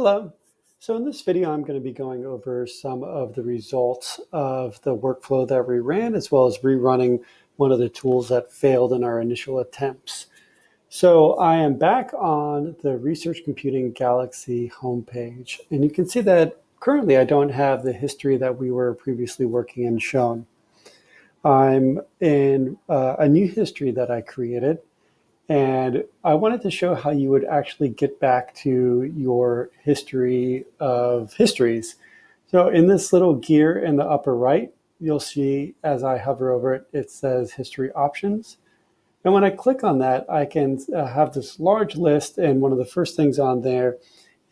Hello. So in this video, I'm going to be going over some of the results of the workflow that we ran, as well as rerunning one of the tools that failed in our initial attempts. So I am back on the Research Computing Galaxy homepage, and you can see that currently I don't have the history that we were previously working in shown. I'm in a new history that I created. And I wanted to show how you would actually get back to your history of histories. So in this little gear in the upper right, you'll see as I hover over it, it says History Options. And when I click on that, I can have this large list, and one of the first things on there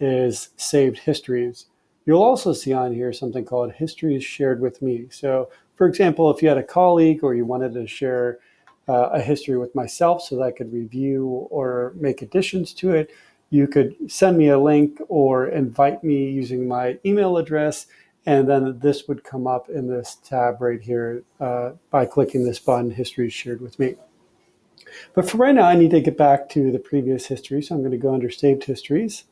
is Saved Histories. You'll also see on here something called Histories Shared with Me. So for example, if you had a colleague or you wanted to share a history with myself so that I could review or make additions to it, you could send me a link or invite me using my email address, and then this would come up in this tab right here by clicking this button, Histories Shared with Me. But for right now, I need to get back to the previous history, so I'm going to go under Saved Histories.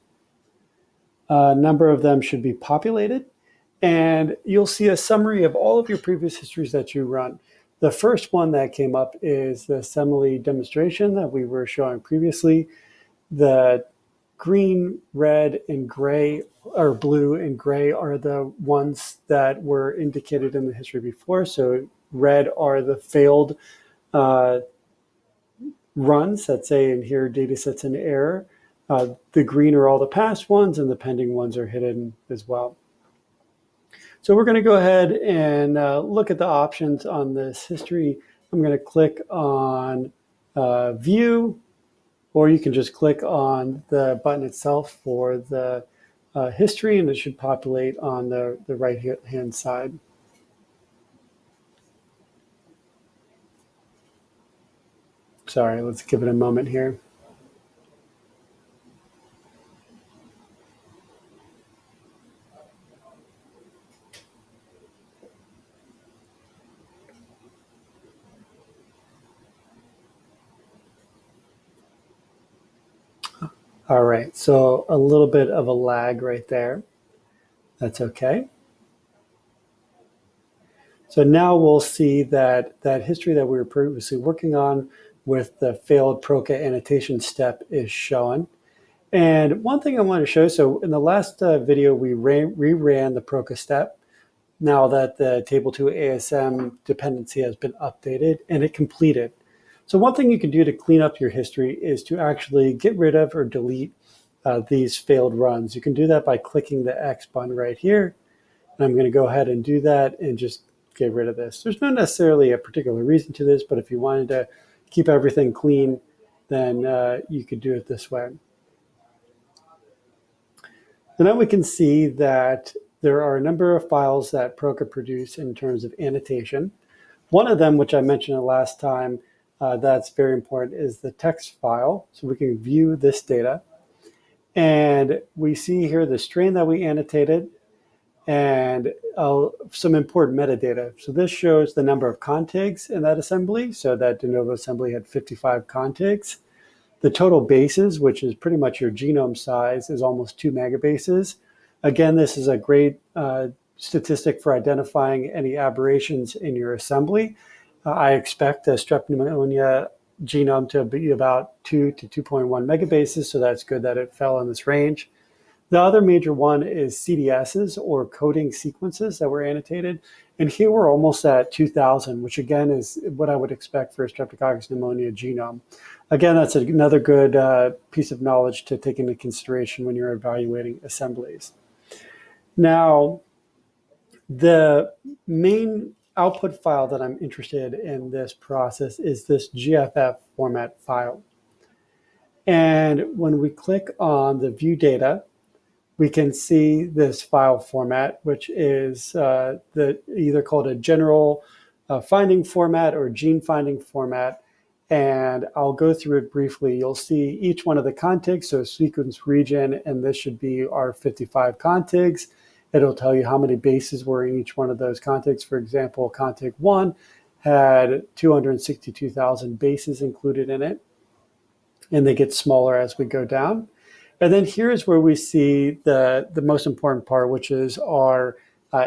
A number of them should be populated, and you'll see a summary of all of your previous histories that you run. The first one that came up is the assembly demonstration that we were showing previously. The green, red, and gray, or blue and gray, are the ones that were indicated in the history before. So red are the failed runs that say in here data sets in error. The green are all the past ones, and the pending ones are hidden as well. So we're going to go ahead and look at the options on this history. I'm going to click on View, or you can just click on the button itself for the history, and it should populate on the right-hand side. Sorry, let's give it a moment here. All right, so a little bit of a lag right there. That's okay. So now we'll see that history that we were previously working on with the failed Proca annotation step is shown. And one thing I want to show, so in the last video, we reran the Proca step now that the Table 2 ASM dependency has been updated and it completed. So one thing you can do to clean up your history is to actually get rid of or delete these failed runs. You can do that by clicking the X button right here. And I'm going to go ahead and do that and just get rid of this. There's not necessarily a particular reason to this, but if you wanted to keep everything clean, then you could do it this way. So now we can see that there are a number of files that Proca produce in terms of annotation. One of them, which I mentioned the last time, that's very important, is the text file. So we can view this data. And we see here the strain that we annotated and some important metadata. So this shows the number of contigs in that assembly. So that de novo assembly had 55 contigs. The total bases, which is pretty much your genome size, is almost 2 megabases. Again, this is a great statistic for identifying any aberrations in your assembly. I expect a strep pneumonia genome to be about 2 to 2.1 megabases, so that's good that it fell in this range. The other major one is CDSs, or coding sequences, that were annotated. And here we're almost at 2,000, which again is what I would expect for a Streptococcus pneumonia genome. Again, that's another good piece of knowledge to take into consideration when you're evaluating assemblies. Now, the main output file that I'm interested in this process is this GFF format file. And when we click on the view data, we can see this file format, which is either called a general finding format or gene finding format. And I'll go through it briefly. You'll see each one of the contigs, so sequence region, and this should be our 55 contigs. It'll tell you how many bases were in each one of those contigs. For example, contig 1 had 262,000 bases included in it, and they get smaller as we go down. And then here's where we see the most important part, which is our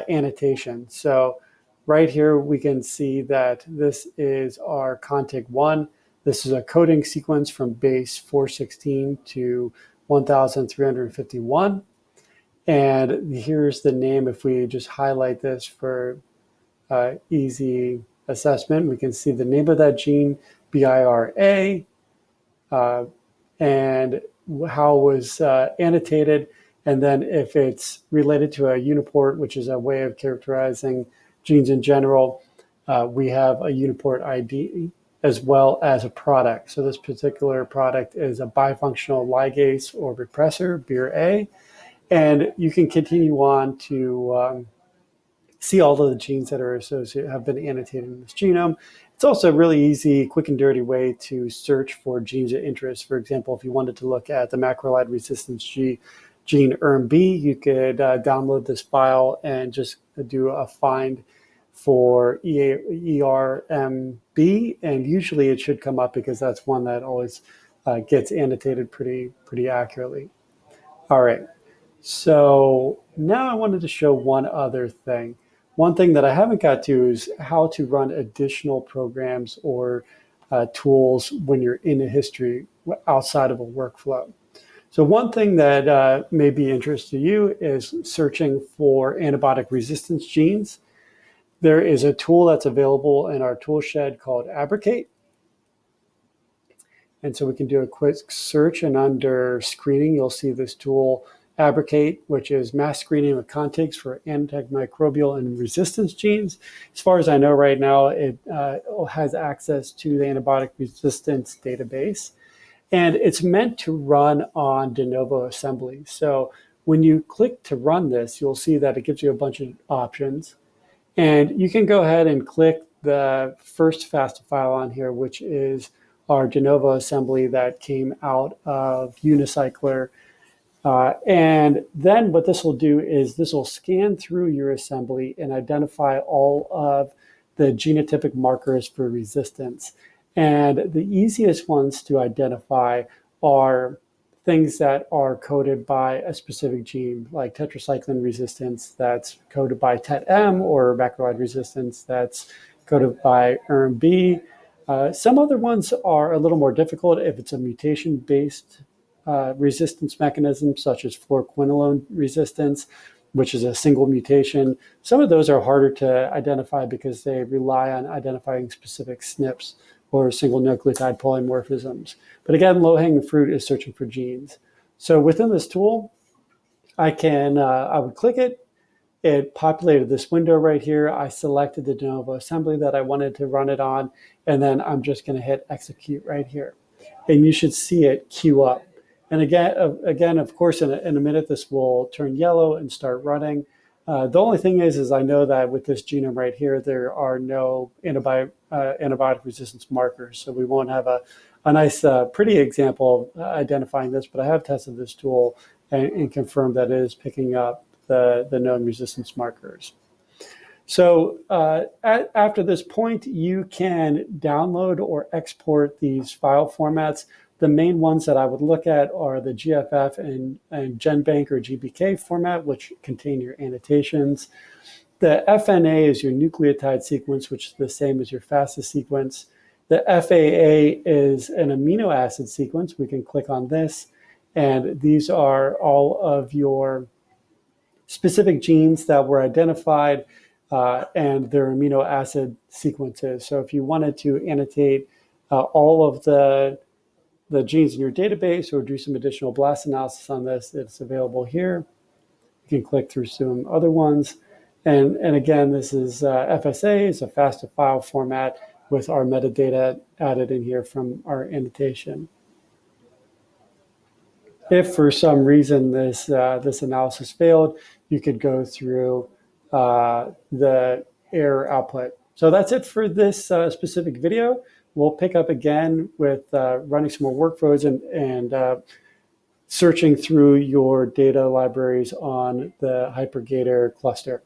annotation. So right here, we can see that this is our contig 1. This is a coding sequence from base 416 to 1351. And here's the name. If we just highlight this for easy assessment, we can see the name of that gene, BIRA, and how it was annotated. And then if it's related to a uniport, which is a way of characterizing genes in general, we have a uniport ID as well as a product. So this particular product is a bifunctional ligase or repressor, BIR-A. And you can continue on to see all of the genes that are associated, have been annotated in this genome. It's also a really easy, quick and dirty way to search for genes of interest. For example, if you wanted to look at the macrolide resistance gene ERMB, you could download this file and just do a find for ERMB, and usually it should come up because that's one that always gets annotated pretty accurately. All right, so now I wanted to show one other thing. One thing that I haven't got to is how to run additional programs or tools when you're in a history outside of a workflow. So one thing that may be interest to you is searching for antibiotic resistance genes. There is a tool that's available in our tool shed called Abrogate. And so we can do a quick search, and under screening, you'll see this tool, Abrogate, which is mass screening of contigs for antimicrobial and resistance genes. As far as I know right now, it has access to the antibiotic resistance database. And it's meant to run on de novo assembly. So when you click to run this, you'll see that it gives you a bunch of options. And you can go ahead and click the first FASTA file on here, which is our de novo assembly that came out of Unicycler. And then what this will do is this will scan through your assembly and identify all of the genotypic markers for resistance. And the easiest ones to identify are things that are coded by a specific gene, like tetracycline resistance that's coded by TET-M, or macrolide resistance that's coded by ERMB. Some other ones are a little more difficult if it's a mutation-based resistance mechanism, such as fluoroquinolone resistance, which is a single mutation. Some of those are harder to identify because they rely on identifying specific SNPs or single nucleotide polymorphisms. But again, low-hanging fruit is searching for genes. So within this tool, I would click it. It populated this window right here. I selected the de novo assembly that I wanted to run it on, and then I'm just going to hit execute right here. And you should see it queue up. And again, of course, in a minute, this will turn yellow and start running. The only thing is I know that with this genome right here, there are no antibiotic resistance markers. So we won't have a nice, pretty example of identifying this, but I have tested this tool and confirmed that it is picking up the known resistance markers. So after this point, you can download or export these file formats. The main ones that I would look at are the GFF and GenBank or GBK format, which contain your annotations. The FNA is your nucleotide sequence, which is the same as your FASTA sequence. The FAA is an amino acid sequence. We can click on this, and these are all of your specific genes that were identified and their amino acid sequences. So if you wanted to annotate all of the genes in your database or do some additional blast analysis on this, it's available here. You can click through some other ones. And again, this is FSA, it's a FASTA file format with our metadata added in here from our annotation. If for some reason this analysis failed, you could go through the error output. So that's it for this specific video. We'll pick up again with running some more workflows and searching through your data libraries on the Hypergator cluster.